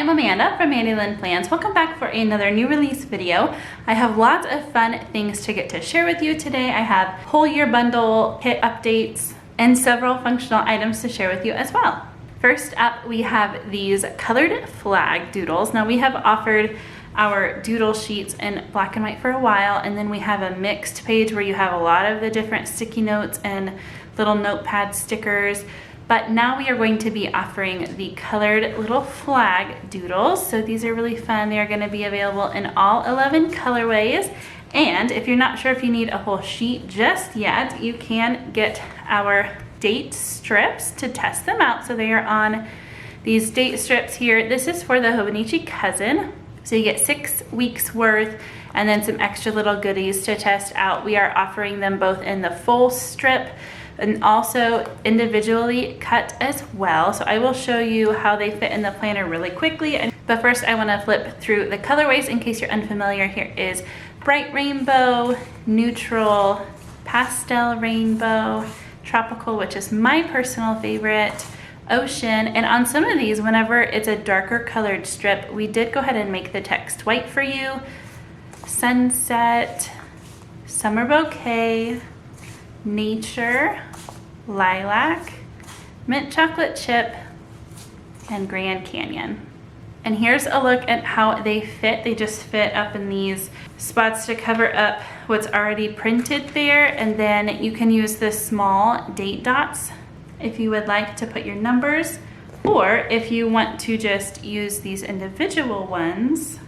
I'm Amanda from Mandy Lynn Plans. Welcome back for another new release video. I have lots of fun things to get to share with you today. I have whole year bundle kit updates and several functional items to share with you as well. First up, we have these colored flag doodles. Now we have offered our doodle sheets in black and white for a while, and then we have a mixed page where you have a lot of the different sticky notes and little notepad stickers. But now we are going to be offering the colored little flag doodles. So these are really fun. They are going to be available in all 11 colorways. And if you're not sure if you need a whole sheet just yet, you can get our date strips to test them out. So they are on these date strips here. This is for the Hobonichi cousin. So you get 6 weeks worth and then some extra little goodies to test out. We are offering them both in the full strip and also individually cut as well. So I will show you how they fit in the planner really quickly. But first I want to flip through the colorways in case you're unfamiliar. Here is bright rainbow, neutral, pastel rainbow, tropical, which is my personal favorite, ocean. And on some of these, whenever it's a darker colored strip, we did go ahead and make the text white for you. Sunset, summer bouquet, nature, lilac, mint chocolate chip, and Grand Canyon. And here's a look at how they fit. They just fit up in these spots to cover up what's already printed there. And then you can use the small date dots if you would like to put your numbers, or if you want to just use these individual ones,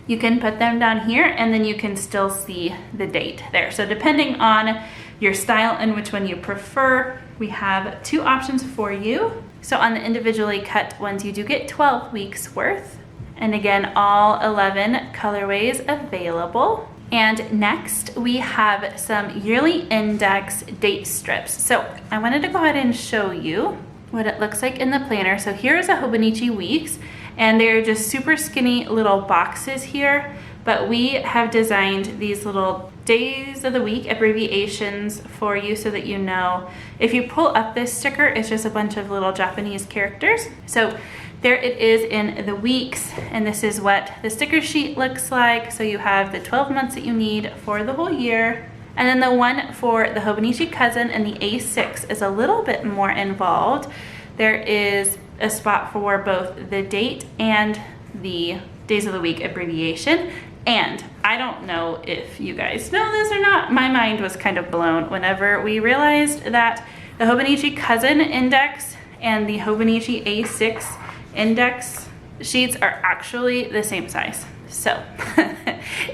you can put them down here and then you can still see the date there. So depending on your style and which one you prefer, we have 2 options for you. So on the individually cut ones, you do get 12 weeks worth. And again, all 11 colorways available. And next we have some yearly index date strips. So I wanted to go ahead and show you what it looks like in the planner. So here's a Hobonichi weeks, and they're just super skinny little boxes here, but we have designed these little days of the week abbreviations for you so that you know. If you pull up this sticker, it's just a bunch of little Japanese characters. So there it is in the weeks, and this is what the sticker sheet looks like. So you have the 12 months that you need for the whole year. And then the one for the Hobonichi cousin and the A6 is a little bit more involved. There is a spot for both the date and the days of the week abbreviation. And I don't know if you guys know this or not, my mind was kind of blown whenever we realized that the Hobonichi cousin index and the Hobonichi A6 index sheets are actually the same size. So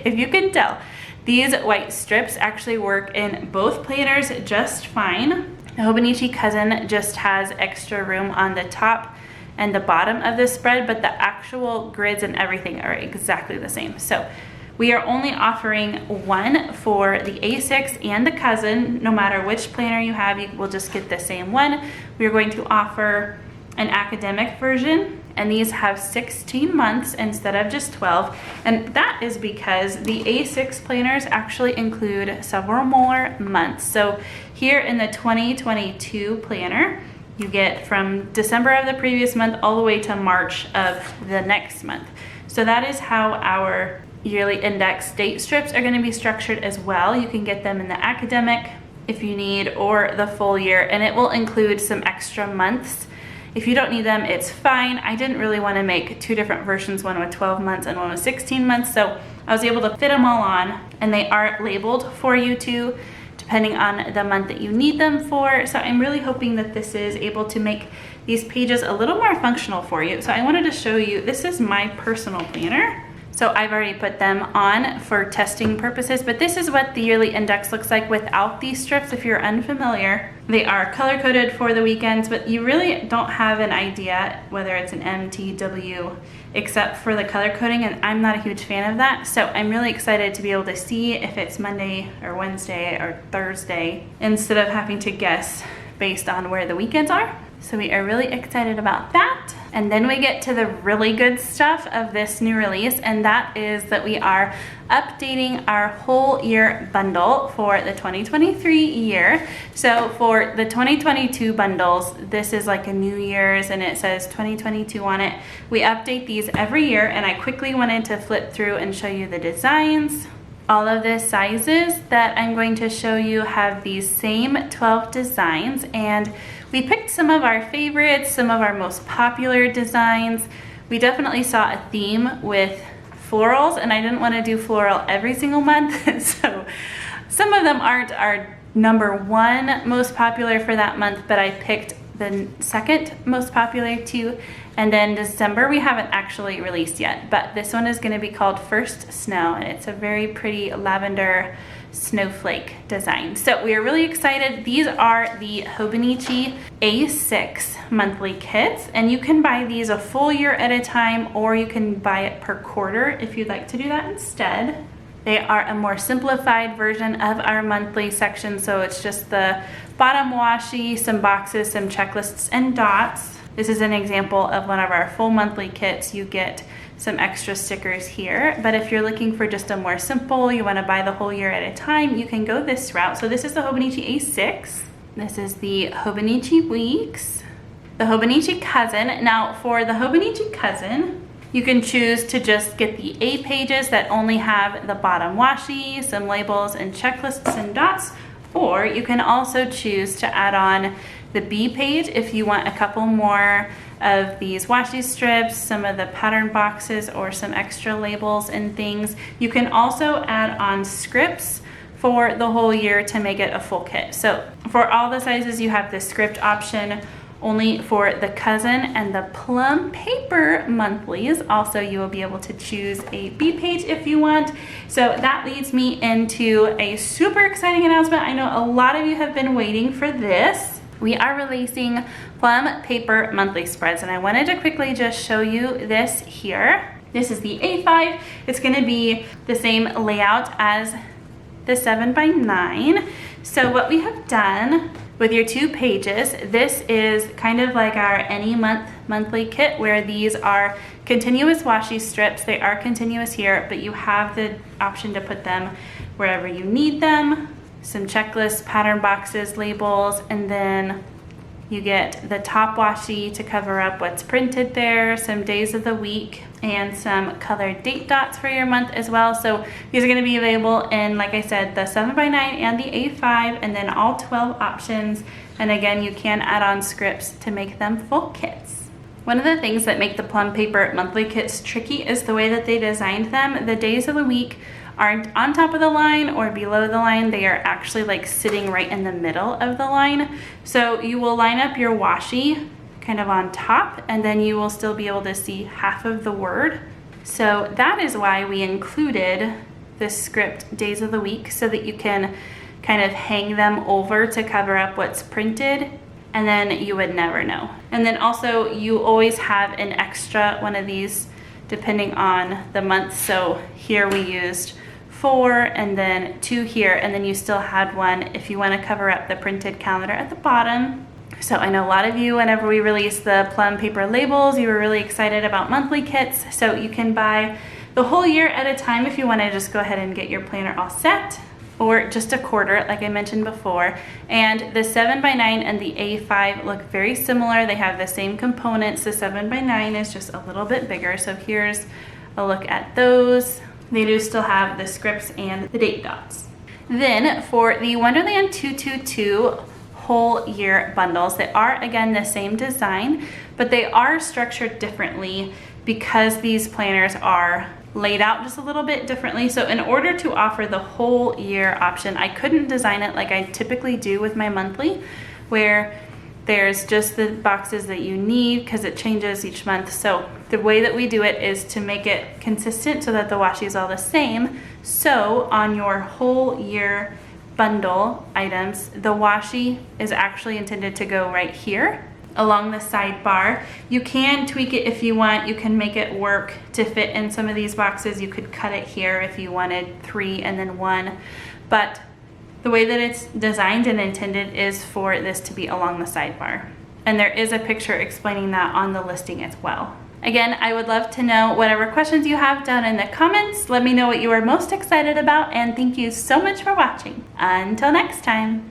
if you can tell, these white strips actually work in both planners just fine. The Hobonichi cousin just has extra room on the top and the bottom of the spread, but the actual grids and everything are exactly the same. So we are only offering one for the A6 and the cousin. No matter which planner you have, you will just get the same one. We are going to offer an academic version, and these have 16 months instead of just 12. And that is because the A6 planners actually include several more months. So here in the 2022 planner, you get from December of the previous month all the way to March of the next month. So that is how our yearly index date strips are going to be structured as well. You can get them in the academic if you need, or the full year, and it will include some extra months. If you don't need them, it's fine. I didn't really want to make 2 different versions, one with 12 months and one with 16 months, so I was able to fit them all on, and they are labeled for you too, depending on the month that you need them for. So I'm really hoping that this is able to make these pages a little more functional for you. So I wanted to show you, this is my personal planner. So I've already put them on for testing purposes, but this is what the yearly index looks like without these strips. If you're unfamiliar, they are color-coded for the weekends, but you really don't have an idea whether it's an MTW except for the color coding, and I'm not a huge fan of that. So I'm really excited to be able to see if it's Monday or Wednesday or Thursday instead of having to guess based on where the weekends are. So we are really excited about that. And then we get to the really good stuff of this new release, and that is that we are updating our whole year bundle for the 2023 year. So for the 2022 bundles, this is like a New Year's and it says 2022 on it. We update these every year, and I quickly wanted to flip through and show you the designs. All of the sizes that I'm going to show you have these same 12 designs, and we picked some of our favorites, some of our most popular designs. We definitely saw a theme with florals, and I didn't want to do floral every single month, so some of them aren't our #1 most popular for that month, but I picked the second most popular too. And then December we haven't actually released yet, but this one is going to be called First Snow, and it's a very pretty lavender snowflake design. So we are really excited. These are the Hobonichi A6 monthly kits, and you can buy these a full year at a time, or you can buy it per quarter if you'd like to do that instead. They are a more simplified version of our monthly section, so it's just the bottom washi, some boxes, some checklists, and dots. This is an example of one of our full monthly kits. You get some extra stickers here, but if you're looking for just a more simple, you want to buy the whole year at a time, you can go this route. So this is the Hobonichi A6. This is the Hobonichi Weeks, the Hobonichi Cousin. Now for the Hobonichi Cousin, you can choose to just get the A pages that only have the bottom washi, some labels, and checklists and dots, or you can also choose to add on the B page if you want a couple more of these washi strips, some of the pattern boxes, or some extra labels and things. You can also add on scripts for the whole year to make it a full kit. So for all the sizes, you have the script option. Only for the Cousin and the Plum paper monthlies, also you will be able to choose a B page if you want. So that leads me into a super exciting announcement. I know a lot of you have been waiting for this. We are releasing Plum paper monthly spreads, and I wanted to quickly just show you this here. This is the A5. It's going to be the same layout as the 7x9. So what we have done with your 2 pages, this is kind of like our any month monthly kit, where these are continuous washi strips. They are continuous here, but you have the option to put them wherever you need them. Some checklists, pattern boxes, labels, and then you get the top washi to cover up what's printed there, some days of the week, and some colored date dots for your month as well. So these are going to be available in, like I said, the 7x9 and the A5, and then all 12 options. And again, you can add on scripts to make them full kits. One of the things that make the Plum paper monthly kits tricky is the way that they designed them. The days of the week aren't on top of the line or below the line. They are actually like sitting right in the middle of the line. So you will line up your washi kind of on top, and then you will still be able to see half of the word. So that is why we included this script days of the week, so that you can kind of hang them over to cover up what's printed, and then you would never know. And then also you always have an extra one of these depending on the month. So here we used 4 and then 2 here, and then you still had one if you want to cover up the printed calendar at the bottom. So I know a lot of you, whenever we released the Plum paper labels, you were really excited about monthly kits. So you can buy the whole year at a time if you want to just go ahead and get your planner all set, or just a quarter like I mentioned before. And the 7x9 and the A5 look very similar. They have the same components. The 7x9 is just a little bit bigger. So here's a look at those. They do still have the scripts and the date dots. Then for the Wonderland 222 whole year bundles, they are again the same design, but they are structured differently because these planners are laid out just a little bit differently. So in order to offer the whole year option, I couldn't design it like I typically do with my monthly, where there's just the boxes that you need because it changes each month. So the way that we do it is to make it consistent so that the washi is all the same. So on your whole year bundle items, the washi is actually intended to go right here along the sidebar. You can tweak it if you want. You can make it work to fit in some of these boxes. You could cut it here if you wanted 3 and then 1, but the way that it's designed and intended is for this to be along the sidebar. And there is a picture explaining that on the listing as well. Again, I would love to know whatever questions you have down in the comments. Let me know what you are most excited about, and thank you so much for watching. Until next time.